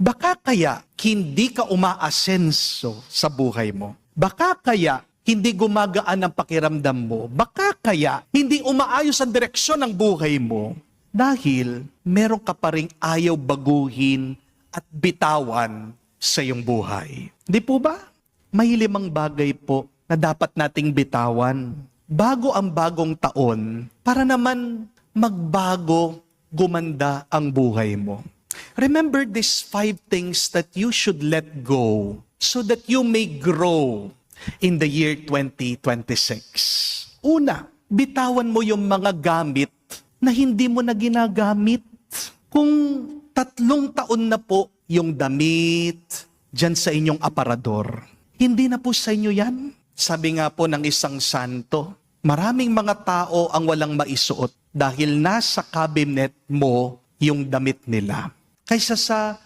Baka kaya hindi ka umaasenso sa buhay mo. Baka kaya hindi gumagaan ang pakiramdam mo. Baka kaya hindi umaayos ang direksyon ng buhay mo. Dahil meron ka pa ring ayaw baguhin at bitawan sa iyong buhay. Di po ba? May 5 bagay po na dapat nating bitawan bago ang bagong taon para naman magbago, gumanda ang buhay mo. Remember these 5 things that you should let go so that you may grow in the year 2026. Una, bitawan mo yung mga gamit na hindi mo na ginagamit. Kung 3 taon na po yung damit dyan sa inyong aparador, hindi na po sa inyo yan. Sabi nga po ng isang santo, maraming mga tao ang walang maisuot dahil nasa cabinet mo yung damit nila. Kaysa sa